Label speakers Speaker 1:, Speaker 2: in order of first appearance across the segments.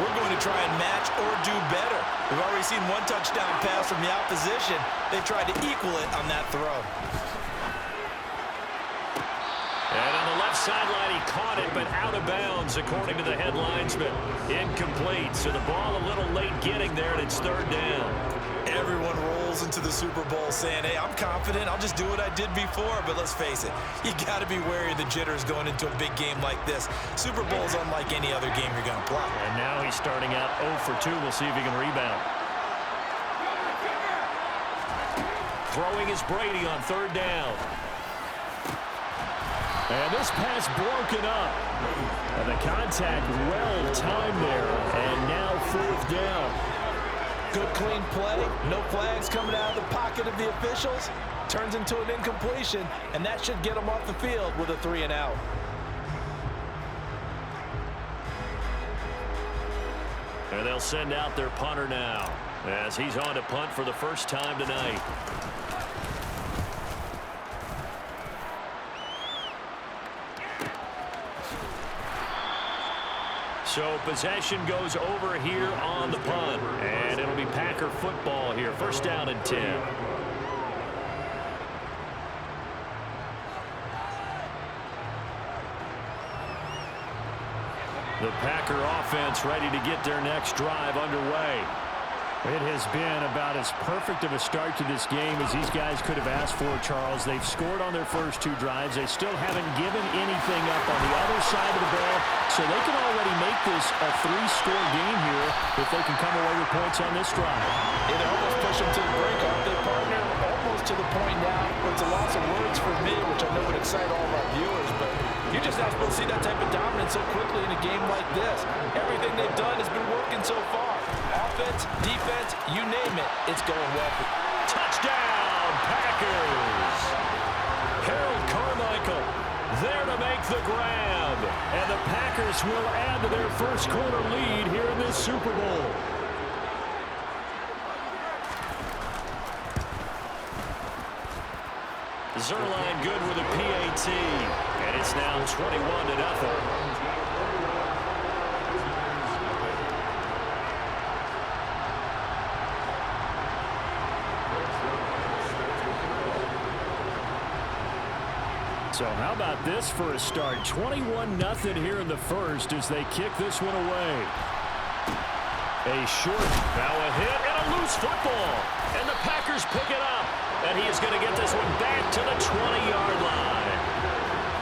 Speaker 1: we're going to try and match or do better. We've already seen one touchdown pass from the opposition. They tried to equal it on that throw.
Speaker 2: And on the left sideline, he caught it, but out of bounds, according to the head linesman. Incomplete, so the ball a little late getting there, and it's third down.
Speaker 1: Everyone rolls into the Super Bowl saying, hey, I'm confident. I'll just do what I did before. But let's face it, you got to be wary of the jitters going into a big game like this. Super Bowl is unlike any other game you're going to play.
Speaker 2: And now he's starting out 0 for 2. We'll see if he can rebound. Throwing is Brady on third down. And this pass broken up. And the contact well timed there. And now fourth down.
Speaker 1: Good clean play. No flags coming out of the pocket of the officials. Turns into an incompletion. And that should get them off the field with a 3-and-out.
Speaker 2: And they'll send out their punter now, as he's on to punt for the first time tonight. So possession goes over here on the punt. And it'll be Packer football here. First down and 10. The Packer offense ready to get their next drive underway. It has been about as perfect of a start to this game as these guys could have asked for, Charles. They've scored on their first 2 drives. They still haven't given anything up on the other side of the ball, so they can already make this a 3-score game here if they can come away with points on this drive.
Speaker 1: Yeah, they almost push them to the break, aren't they, partner? Almost to the point now where it's a loss of words for me, which I know would excite all of our viewers, but you're just not supposed to see that type of dominance so quickly in a game like this. Everything they've done has been working so far. Offense, defense, you name it, it's going well.
Speaker 2: Touchdown, Packers! Harold Carmichael there to make the grab. And the Packers will add to their first quarter lead here in this Super Bowl. Zuerlein good with a PAT. And it's now 21-0. So how about this for a start? 21-0 here in the first as they kick this one away. A short, now a hit, and a loose football. And the Packers pick it up. And he is going to get this one back to the 20-yard line.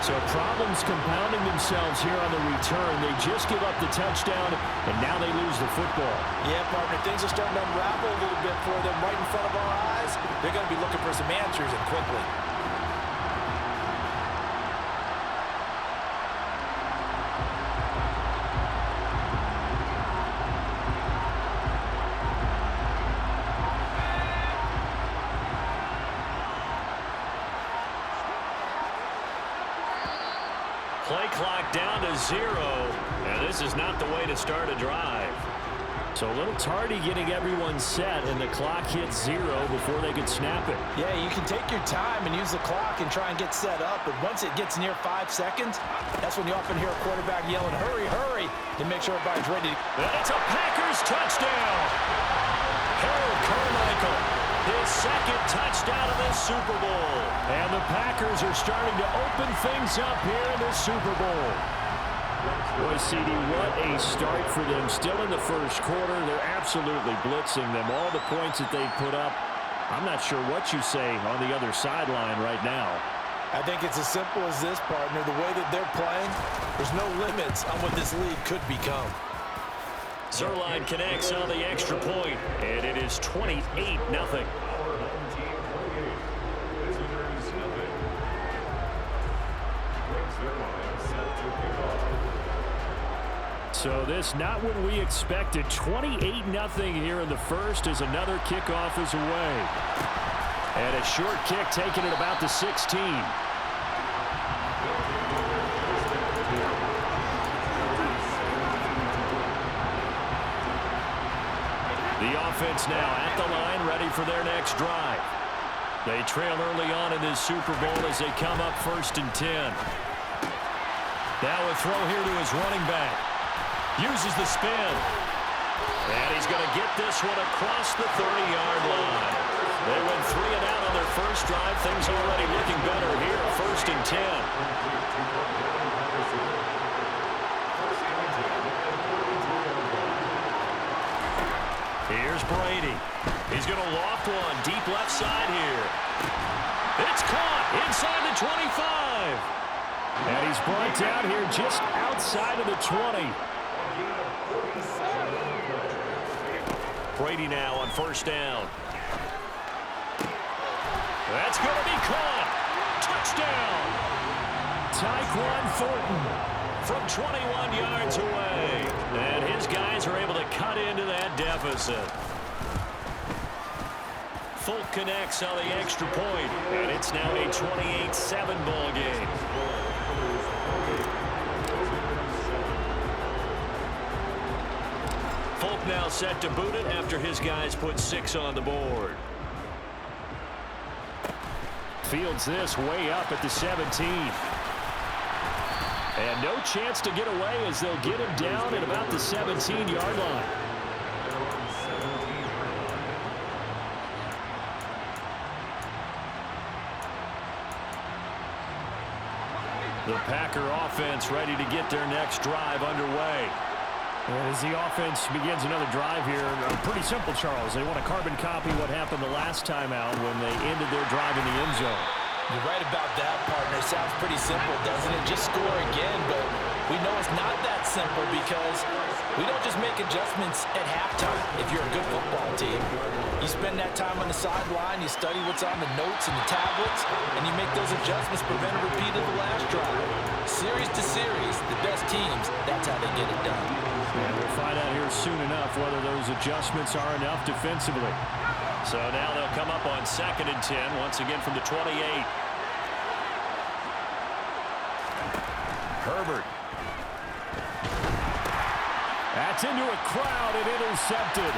Speaker 2: So problems compounding themselves here on the return. They just give up the touchdown, and now they lose the football.
Speaker 1: Yeah, partner, things are starting to unravel a little bit for them right in front of our eyes. They're going to be looking for some answers, and quickly.
Speaker 2: Play clock down to 0, and this is not the way to start a drive. So a little tardy getting everyone set, and the clock hits 0 before they can snap it.
Speaker 1: Yeah, you can take your time and use the clock and try and get set up, but once it gets near 5 seconds, that's when you often hear a quarterback yelling, hurry, hurry, to make sure everybody's ready.
Speaker 2: And it's a Packers touchdown! Harold Carmichael, his second touchdown of this Super Bowl. And the Packers are starting to open things up here in this Super Bowl. Boy, CD, what a start for them. Still in the first quarter, they're absolutely blitzing them. All the points that they put up, I'm not sure what you say on the other sideline right now.
Speaker 1: I think it's as simple as this, partner. The way that they're playing, there's no limits on what this league could become.
Speaker 2: Zuerlein connects on the extra point, and it is 28-0. So this not what we expected. 28-0 here in the first as another kickoff is away. And a short kick taken at about the 16. The offense now at the line, ready for their next drive. They trail early on in this Super Bowl as they come up 1st and 10. Now a throw here to his running back. Uses the spin. And he's going to get this one across the 30-yard line. They went 3 and out on their first drive. Things already looking better here. 1st and 10. Here's Brady. He's going to loft one deep left side here. It's caught inside the 25. And he's brought down here just outside of the 20. Brady now on 1st down. That's going to be caught. Touchdown. Tyquan Thornton from 21 yards away. And his guys are able to cut into that deficit. Folk connects on the extra point, and it's now a 28-7 ball game. Folk now set to boot it after his guys put 6 on the board. Fields this way up at the 17. And no chance to get away as they'll get him down at about the 17-yard line. The Packer offense ready to get their next drive underway.
Speaker 3: And as the offense begins another drive here, pretty simple, Charles. They want to carbon copy what happened the last time out when they ended their drive in the end zone.
Speaker 1: You're right about that, partner. Sounds pretty simple, doesn't it? Just score again, but we know it's not that simple because we don't just make adjustments at halftime if you're a good football team. You spend that time on the sideline, you study what's on the notes and the tablets, and you make those adjustments, prevent a repeat of the last drive. Series to series, the best teams, that's how they get it done.
Speaker 3: And we'll find out here soon enough whether those adjustments are enough defensively.
Speaker 2: So now they'll come up on 2nd and 10, once again from the 28. Herbert.
Speaker 3: That's into a crowd and intercepted.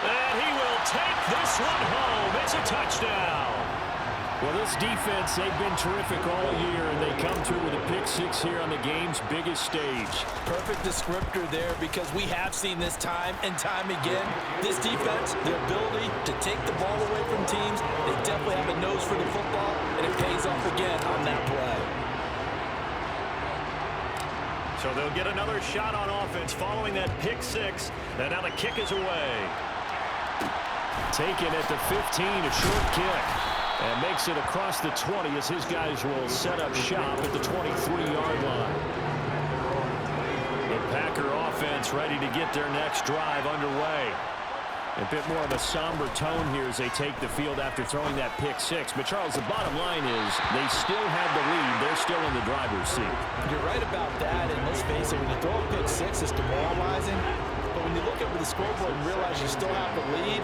Speaker 2: And he will take this one home. It's a touchdown.
Speaker 3: Well, this defense, they've been terrific all year, and they come through with a pick-6 here on the game's biggest stage.
Speaker 1: Perfect descriptor there because we have seen this time and time again. This defense, their ability to take the ball away from teams, they definitely have a nose for the football, and it pays off again on that play.
Speaker 2: So they'll get another shot on offense following that pick-6, and now the kick is away.
Speaker 3: Taken at the 15, a short kick. And makes it across the 20 as his guys will set up shop at the 23-yard line. The Packer offense ready to get their next drive underway. A bit more of a somber tone here as they take the field after throwing that pick-6. But, Charles, the bottom line is they still have the lead. They're still in the driver's seat.
Speaker 1: You're right about that, and let's face it, when you throw a pick-6, it's demoralizing. But when you look over the scoreboard and realize you still have the lead,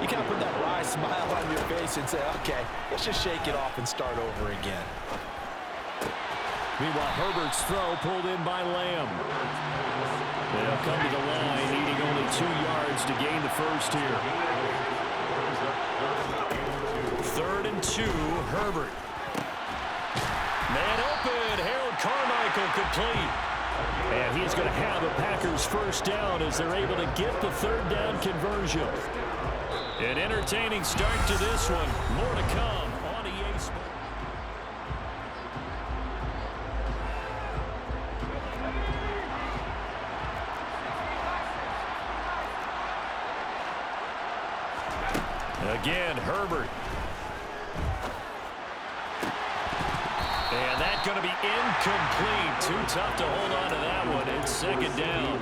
Speaker 1: you kind of put that wry smile on your face and say, okay, let's just shake it off and start over again.
Speaker 3: Meanwhile, Herbert's throw pulled in by Lamb. They'll come to the line, needing only 2 yards to gain the first here.
Speaker 2: 3rd and 2, Herbert. Man open, Harold Carmichael complete.
Speaker 3: And he's going to have a Packers first down as they're able to get the 3rd down conversion.
Speaker 2: An entertaining start to this one. More to come on EA Sports. Again, Herbert. And that's going to be incomplete. Too tough to hold on to that one. It's 2nd down.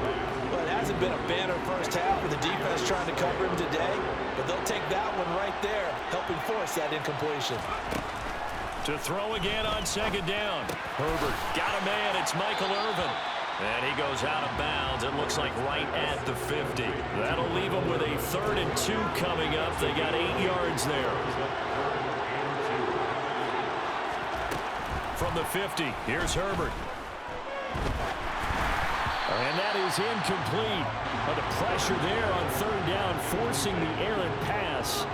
Speaker 1: Well, it hasn't been a banner first half with the defense trying to cover him today, but they'll take that one right there, helping force that incompletion.
Speaker 2: To throw again on 2nd down. Herbert got a man. It's Michael Irvin. And he goes out of bounds. It looks like right at the 50. That'll leave him with a 3rd and 2 coming up. They got 8 yards there. From the 50, here's Herbert. And that is incomplete. But the pressure there on third down, forcing the errant pass.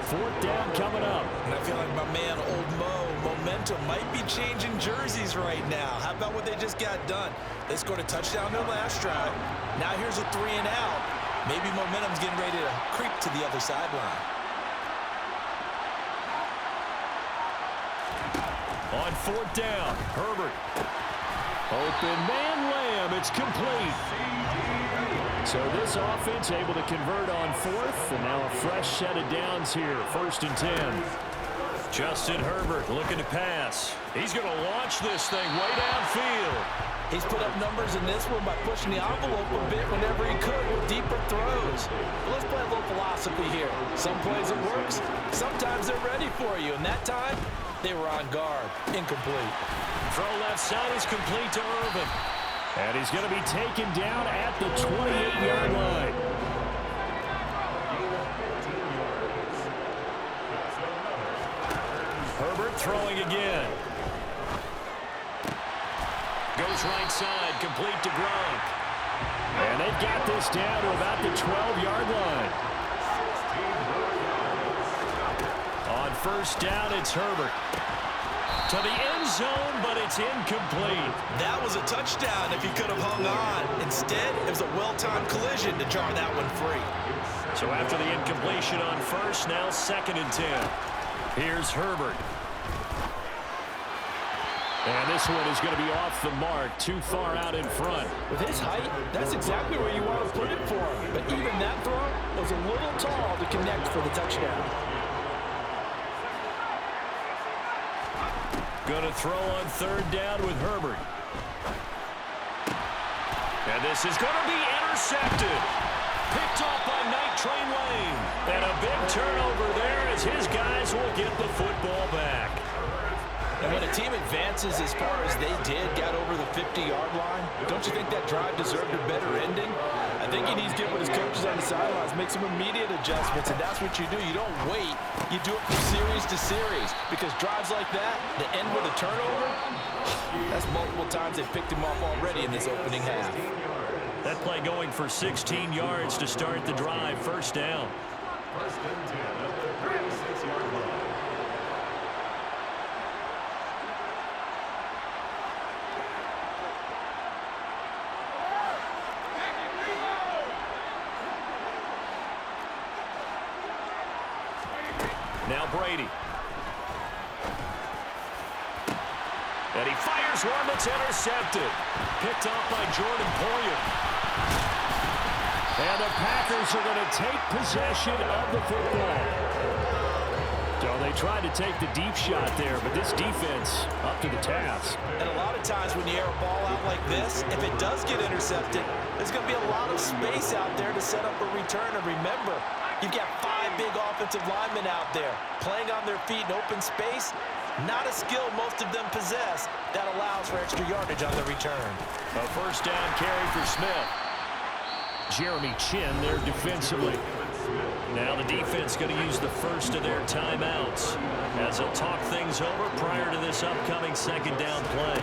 Speaker 2: Fourth down coming up.
Speaker 1: And I feel like my man, Old Mo, momentum might be changing jerseys right now. How about what they just got done? They scored a touchdown their last drive. Now here's a 3 and out. Maybe momentum's getting ready to creep to the other sideline.
Speaker 2: On fourth down, Herbert. Open man, Lamb. It's complete. So this offense able to convert on fourth, and now a fresh set of downs here. 1st and 10. Justin Herbert looking to pass. He's going to launch this thing way downfield.
Speaker 1: He's put up numbers in this one by pushing the envelope a bit whenever he could with deeper throws. But let's play a little philosophy here. Some plays it works. Sometimes they're ready for you. And that time, they were on guard. Incomplete.
Speaker 2: Throw left side is complete to Irvin. And he's going to be taken down at the 28-yard line. Herbert throwing again. Goes right side, complete to Gronk. And they've got this down to about the 12-yard line. On first down, it's Herbert. To the end zone, but it's incomplete.
Speaker 1: That was a touchdown if he could have hung on. Instead, it was a well-timed collision to jar that one free.
Speaker 2: So after the incompletion on first, now 2nd and 10. Here's Herbert. And this one is going to be off the mark, too far out in front.
Speaker 1: With his height, that's exactly where you want to put it for him. But even that throw was a little tall to connect for the touchdown.
Speaker 2: Going to throw on third down with Herbert. And this is going to be intercepted. Picked off by Night Train Lane. And a big turnover there as his guys will get the football back.
Speaker 1: And when a team advances as far as they did, got over the 50-yard line, don't you think that drive deserved a better ending? I think he needs to get with his coaches on the sidelines, make some immediate adjustments, and that's what you do. You don't wait. You do it from series to series, because drives like that, that end with a turnover, that's multiple times they've picked him off already in this opening half.
Speaker 2: That play going for 16 yards to start the drive. First down. Now Brady. And he fires one that's intercepted. Picked off by Jordan Poyer. And the Packers are going to take possession of the football. So they tried to take the deep shot there, but this defense up to the task.
Speaker 1: And a lot of times when you air a ball out like this, if it does get intercepted, there's going to be a lot of space out there to set up a return. And remember, you've got 5 big offensive linemen out there playing on their feet in open space. Not a skill most of them possess that allows for extra yardage on the return.
Speaker 2: A first down carry for Smith. Jeremy Chin there defensively. Now the defense going to use the first of their timeouts as they'll talk things over prior to this upcoming 2nd down play.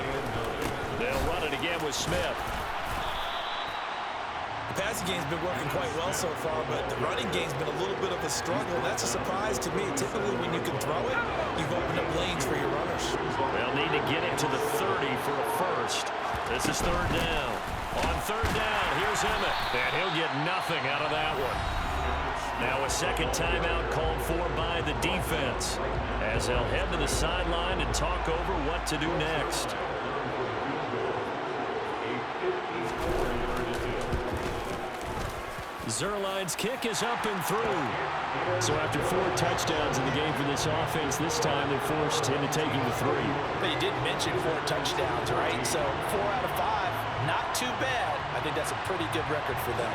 Speaker 2: They'll run it again with Smith.
Speaker 1: The passing game's been working quite well so far, but the running game's been a little bit of a struggle. That's a surprise to me. Typically, when you can throw it, you've opened up lanes for your runners.
Speaker 2: They'll need to get it to the 30 for a first. This is third down. On third down, here's Emmett. And he'll get nothing out of that one. Now a second timeout called for by the defense as they'll head to the sideline and talk over what to do next. Zuerlein's kick is up and through. So after 4 touchdowns in the game for this offense, this time they forced him to taking the 3.
Speaker 1: But you did mention 4 touchdowns, right? So 4 out of 5, not too bad. I think that's a pretty good record for them.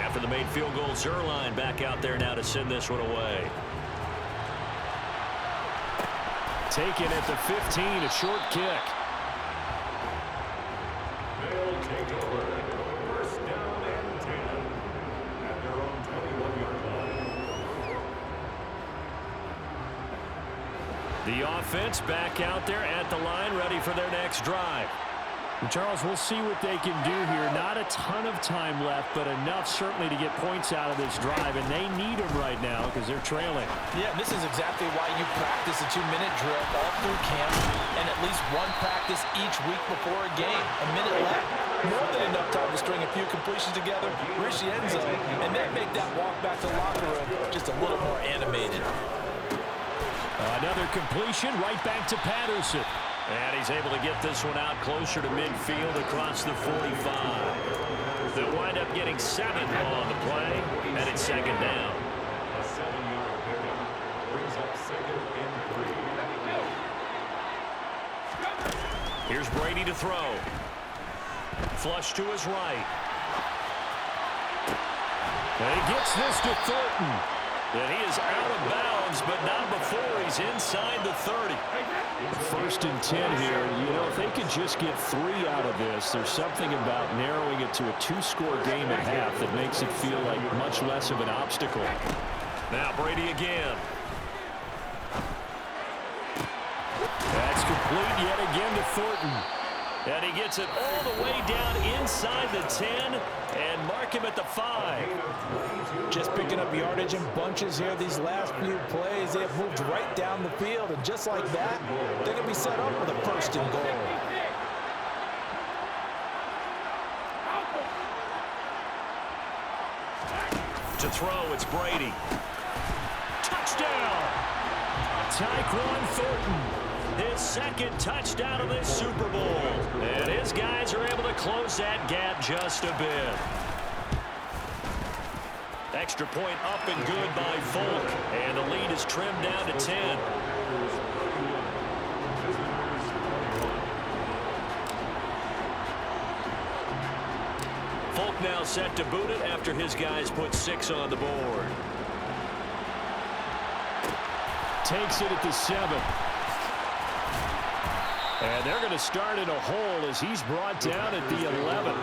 Speaker 2: After the made field goal, Zuerlein back out there now to send this one away. Taken at the 15, a short kick.
Speaker 4: They'll take over. First down and 10 at their own 21-yard line.
Speaker 3: The offense back out there at the line, ready for their next drive.
Speaker 2: And Charles, we'll see what they can do here. Not a ton of time left, but enough certainly to get points out of this drive, and they need them right now because they're trailing.
Speaker 1: Yeah, this is exactly why you practice a 2-minute drill all through camp and at least one practice each week before a game. A minute left, more than enough time to string a few completions together, reach the end zone, and then make that walk back to the locker room just a little more animated.
Speaker 2: Another completion right back to Patterson.
Speaker 3: And he's able to get this one out closer to midfield across the 45. They'll wind up getting 7 on the play, and it's second down.
Speaker 4: A 7-yard pickup brings up second and 3.
Speaker 3: Here's Brady to throw. Flush to his right.
Speaker 2: And he gets this to Thornton.
Speaker 3: And he is out of bounds, but not before he's inside the 30.
Speaker 2: 1st and 10 here. You know, if they could just get 3 out of this, there's something about narrowing it to a 2-score game at half that makes it feel like much less of an obstacle.
Speaker 3: Now Brady again.
Speaker 2: That's complete yet again to Thornton.
Speaker 3: And he gets it all the way down inside the 10 and mark him at the 5.
Speaker 1: Just picking up yardage in bunches here these last few plays. They have moved right down the field, and just like that, they're going to be set up with a 1st and goal.
Speaker 3: To throw, it's Brady.
Speaker 2: Touchdown! Tyquan Thornton.
Speaker 3: His 2nd touchdown of this Super Bowl. And his guys are able to close that gap just a bit. Extra point up and good by Folk. And the lead is trimmed down to 10. Folk now set to boot it after his guys put 6 on the board.
Speaker 2: Takes it at the 7. And they're going to start in a hole as he's brought down at the 11.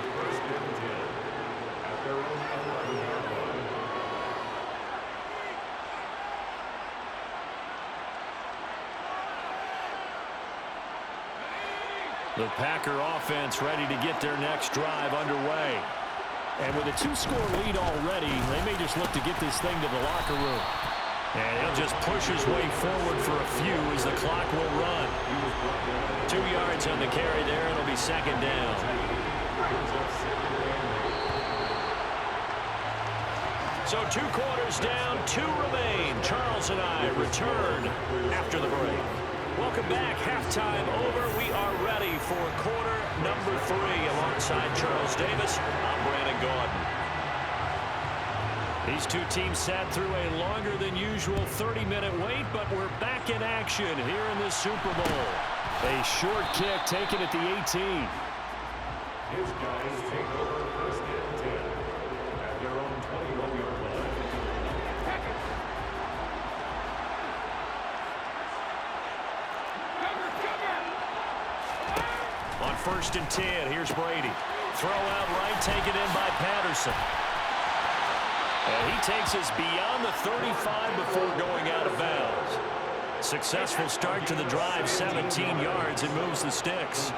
Speaker 3: The Packer offense ready to get their next drive underway.
Speaker 2: And with a 2-score lead already, they may just look to get this thing to the locker room.
Speaker 3: And he'll just push his way forward for a few as the clock will run. 2 yards on the carry there. It'll be second down. So 2 quarters down, 2 remain. Charles and I return after the break. Welcome back. Halftime over. We are ready for quarter number 3. Alongside Charles Davis, I'm Brandon Gaudin. These two teams sat through a longer than usual 30-minute wait, but we're back in action here in the Super Bowl.
Speaker 2: A short kick taken at the 18.
Speaker 4: His guys take over 1st and 10 at their own 21-yard line.
Speaker 3: On 1st and 10, here's Brady. Throw out right, taken in by Patterson. And he takes us beyond the 35 before going out of bounds. Successful start to the drive, 17 yards, and moves the sticks.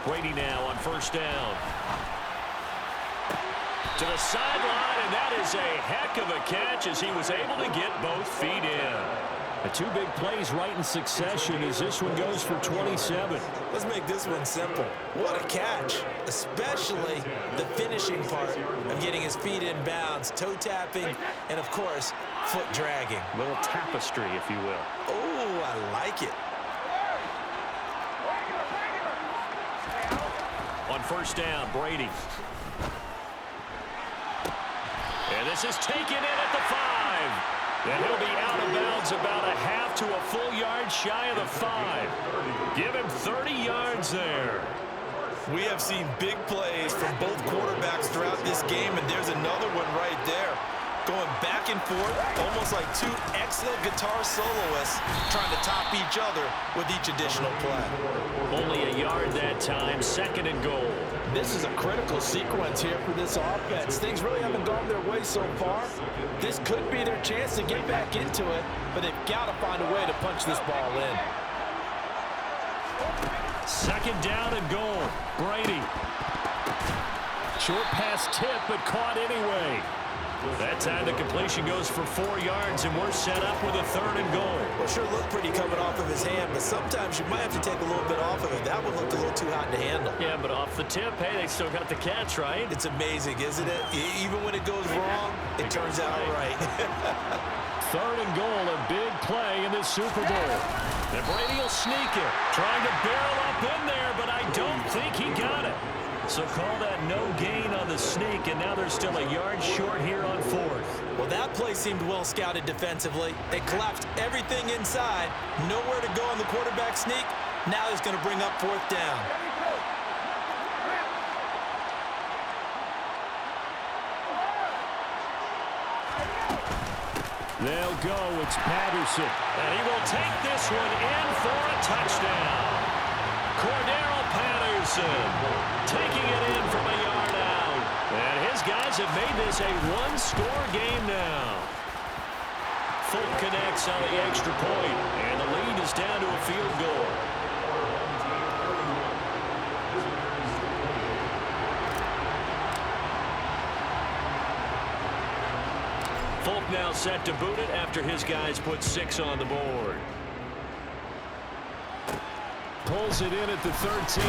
Speaker 3: Brady now on 1st down. To the sideline, and that is a heck of a catch as he was able to get both feet in.
Speaker 2: The 2 big plays right in succession as this one goes for 27.
Speaker 1: Let's make this one simple. What a catch, especially the finishing part of getting his feet in bounds, toe tapping, and of course, foot dragging.
Speaker 3: A little tapestry, if you will.
Speaker 1: Oh, I like it.
Speaker 3: On 1st down, Brady. And this is taken in at the 5. And he'll be out of bounds about a half to a full yard shy of the 5. Give him 30 yards there.
Speaker 1: We have seen big plays from both quarterbacks throughout this game, and there's another one right there.
Speaker 5: going back and forth, almost like two excellent guitar soloists trying to top each other with each additional play.
Speaker 2: Only a yard that time, 2nd and goal.
Speaker 1: This is a critical sequence here for this offense. Things really haven't gone their way so far. This could be their chance to get back into it, but they've got to find a way to punch this ball in.
Speaker 2: 2nd down and goal. Brady. Short pass tip, but caught anyway. That time the completion goes for 4 yards, and we're set up with a 3rd and goal.
Speaker 5: Well, sure looked pretty coming off of his hand, but sometimes you might have to take a little bit off of it. That one looked a little too hot to handle.
Speaker 2: Yeah, but off the tip, hey, they still got the catch, right?
Speaker 5: It's amazing, isn't it? Even when it goes wrong, it turns out right.
Speaker 2: 3rd and goal, a big play in this Super Bowl. And Brady will sneak it, trying to barrel up in there, but I don't think he got it. So call that no gain on the sneak, and now they're still a yard short here on 4th.
Speaker 5: Well, that play seemed well scouted defensively. They collapsed everything inside, nowhere to go on the quarterback sneak. Now it's going to bring up 4th down.
Speaker 2: They'll go. It's Patterson. And he will take this one in for a touchdown. Cordero Patterson taking it in from a yard out. And his guys have made this a one-score game now. Folk connects on the extra point, and the lead is down to a field goal. Folk now set to boot it after his guys put 6 on the board. Pulls it in at the 13.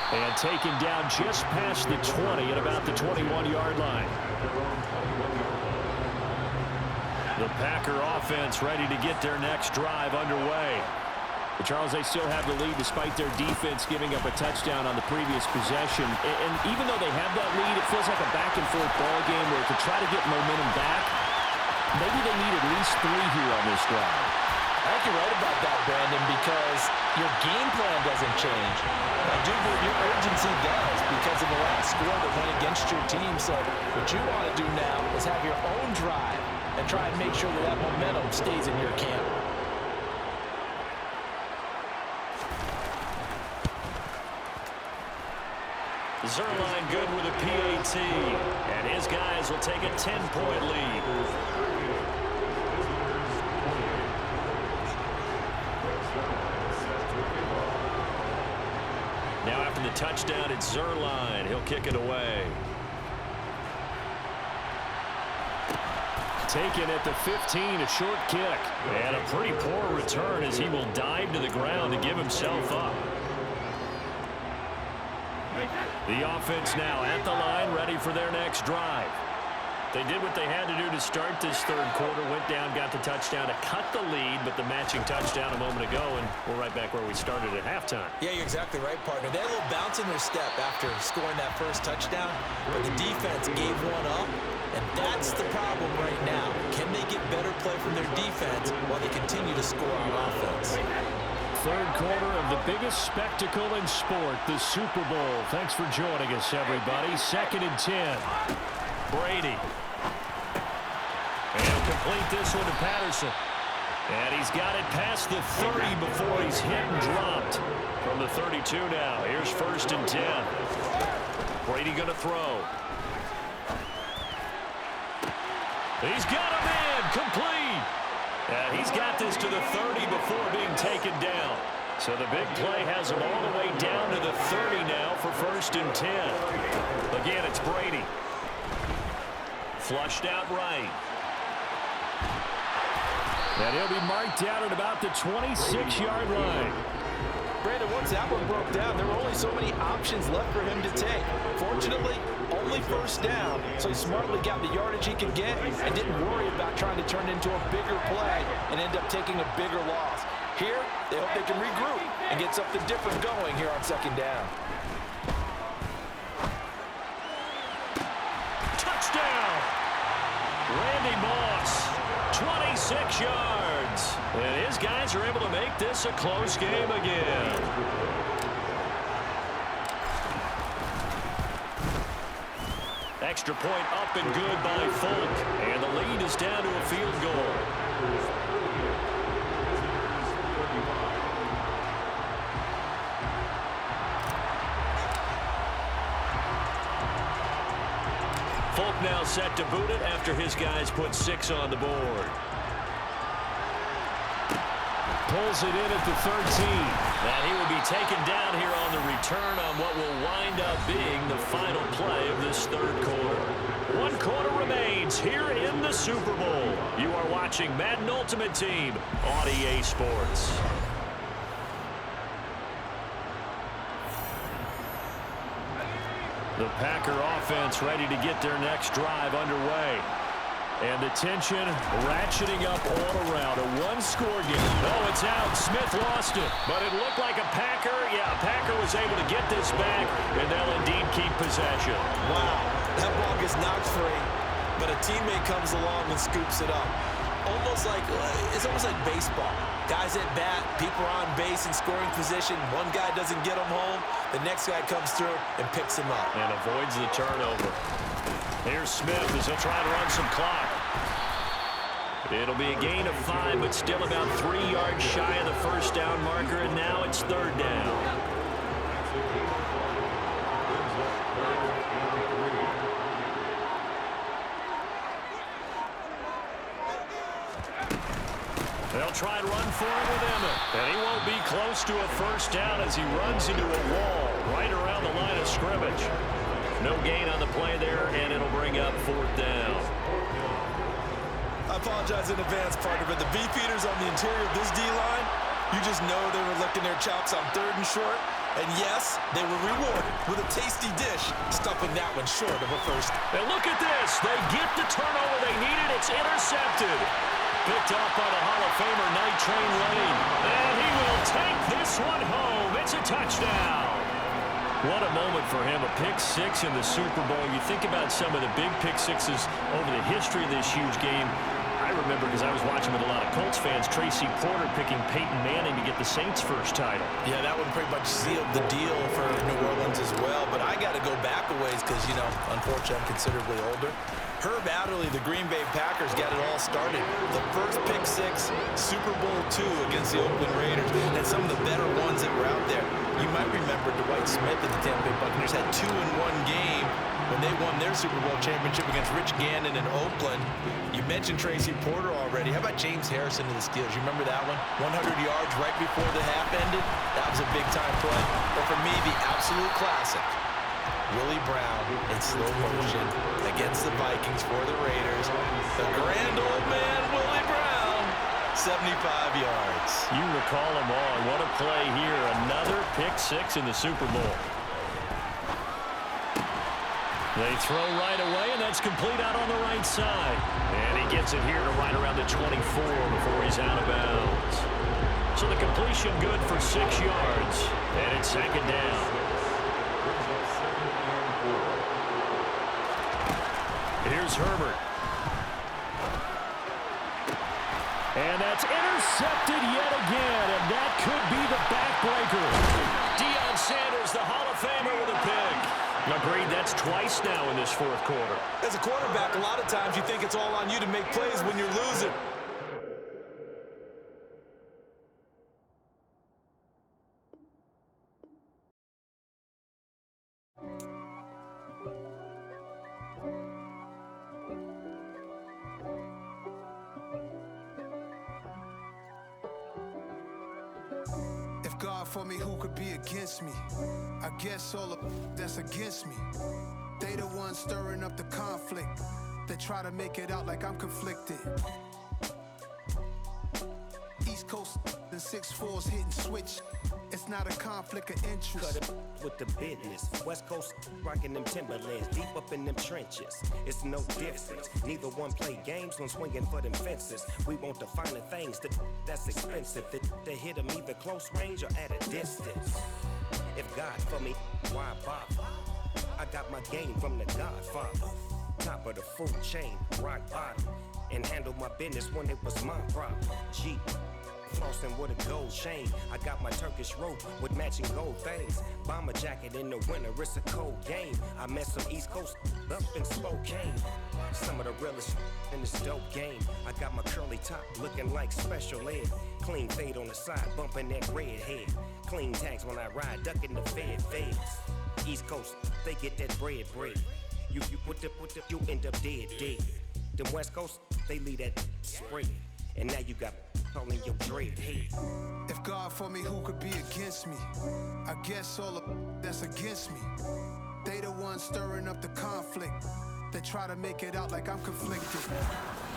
Speaker 2: And taken down just past the 20 at about the 21-yard line. The Packer offense ready to get their next drive underway. But Charles, they still have the lead despite their defense giving up a touchdown on the previous possession. And even though they have that lead, it feels like a back-and-forth ball game where to try to get momentum back, maybe they need at least 3 here on this drive.
Speaker 1: I think you're right about that, Brandon, because your game plan doesn't change. I do believe your urgency does because of the last score that went against your team. So what you want to do now is have your own drive and try and make sure that that momentum stays in your camp.
Speaker 2: Zuerlein good with a PAT, and his guys will take a 10-point lead. Now after the touchdown, it's Zuerlein. He'll kick it away. Taken at the 15, a short kick. And a pretty poor return as he will dive to the ground to give himself up. The offense now at the line, ready for their next drive. They did what they had to do to start this 3rd quarter, went down, got the touchdown to cut the lead, but the matching touchdown a moment ago, and we're right back where we started at halftime.
Speaker 5: Yeah, you're exactly right, partner. They had a little bounce in their step after scoring that first touchdown, but the defense gave one up, and that's the problem right now. Can they get better play from their defense while they continue to score on offense?
Speaker 2: 3rd quarter of the biggest spectacle in sport, the Super Bowl. Thanks for joining us, everybody. 2nd and 10. Brady. And he'll complete this one to Patterson. And he's got it past the 30 before he's hit and dropped. From the 32 now, here's 1st and 10. Brady going to throw. He's got him in, complete. And he's got this to the 30 before being taken down. So the big play has him all the way down to the 30 now for 1st and 10. Again, it's Brady. Flushed out right. And he'll be marked down at about the 26-yard line.
Speaker 1: Brandon, once that one broke down, there were only so many options left for him to take. Fortunately, only 1st down, so he smartly got the yardage he could get and didn't worry about trying to turn it into a bigger play and end up taking a bigger loss. Here, they hope they can regroup and get something different going here on 2nd down.
Speaker 2: Touchdown! Randy Moss, 26 yards. And his guys are able to make this a close game again. Extra point up and good by Folk. And the set to boot it after his guys put 6 on the board. Pulls it in at the 13. And he will be taken down here on the return on what will wind up being the final play of this third quarter. 1 quarter remains here in the Super Bowl. You are watching Madden Ultimate Team on EA Sports. The Packer offense ready to get their next drive underway. And the tension ratcheting up all around. A one-score game. Oh, it's out. Smith lost it. But it looked like a Packer. Yeah, Packer was able to get this back, and they'll indeed keep possession.
Speaker 5: Wow, that ball gets knocked free, but a teammate comes along and scoops it up. It's almost like baseball. Guys at bat, people are on base in scoring position. One guy doesn't get him home. The next guy comes through and picks him up.
Speaker 2: And avoids the turnover. Here's Smith as he'll try to run some clock. It'll be a gain of 5, but still about 3 yards shy of the first down marker, and now it's third down. They'll try and run for him with Emmett. And he won't be close to a first down as he runs into a wall right around the line of scrimmage. No gain on the play there, and it'll bring up 4th down.
Speaker 5: I apologize in advance, partner, but the beefeaters on the interior of this D-line, you just know they were licking their chops on 3rd and short. And yes, they were rewarded with a tasty dish, stuffing that one short of a first.
Speaker 2: And look at this. They get the turnover they needed. It's intercepted. Picked off by the Hall of Famer, Night Train Lane. And he will take this one home. It's a touchdown. What a moment for him, a pick 6 in the Super Bowl. You think about some of the big pick 6s over the history of this huge game. I remember, because I was watching with a lot of Colts fans, Tracy Porter picking Peyton Manning to get the Saints' first title.
Speaker 5: Yeah, that one pretty much sealed the deal for New Orleans as well. But I got to go back a ways because, unfortunately, I'm considerably older. Herb Adderley, the Green Bay Packers, got it all started. The first pick 6, Super Bowl II against the Oakland Raiders, and some of the better ones that were out there. You might remember Dwight Smith and the Tampa Bay Buccaneers had 2 in one game when they won their Super Bowl championship against Rich Gannon in Oakland. You mentioned Tracy Porter already. How about James Harrison to the Steelers? You remember that one? 100 yards right before the half ended. That was a big-time play. But for me, the absolute classic, Willie Brown in slow motion against the Vikings for the Raiders. The grand old man, Willie Brown, 75 yards.
Speaker 2: You recall them all. What a play here. Another pick 6 in the Super Bowl. They throw right away, and that's complete out on the right side. And he gets it here to right around the 24 before he's out of bounds. So the completion good for 6 yards, and it's 2nd down. Here's Herbert. And that's intercepted yet again, and that could be the backbreaker. Deion Sanders, the Hall of Famer, with a pick. Agreed, that's twice now in this 4th quarter.
Speaker 5: As a quarterback, a lot of times you think it's all on you to make plays when you're losing.
Speaker 6: God for me, who could be against me? I guess all of that's against me. They the ones stirring up the conflict. They try to make it out like I'm conflicted. East Coast and 6'4s hitting switch. It's not a conflict of interest.
Speaker 7: Cut it with the business. West Coast rocking them Timberlands, deep up in them trenches. It's no difference. Neither one play games when swinging for them fences. We want the finer things that's expensive. They hit them either close range or at a distance. If God for me, why bother? I got my game from the Godfather. Top of the food chain, rock bottom. And handle my business when it was my problem. Jeep. Flossing with a gold chain. I got my Turkish rope with matching gold things. Bomber jacket in the winter, it's a cold game. I met some East Coast up in Spokane. Some of the realest in this dope game. I got my curly top looking like special ed. Clean fade on the side, bumping that red head. Clean tags when I ride, ducking the feds. East Coast, they get that bread. You you end up dead. Them West Coast, they leave that spread. And now you got all in your dread head.
Speaker 6: If God for me, who could be against me? I guess all that's against me. They the ones stirring up the conflict. They try to make it out like I'm conflicted.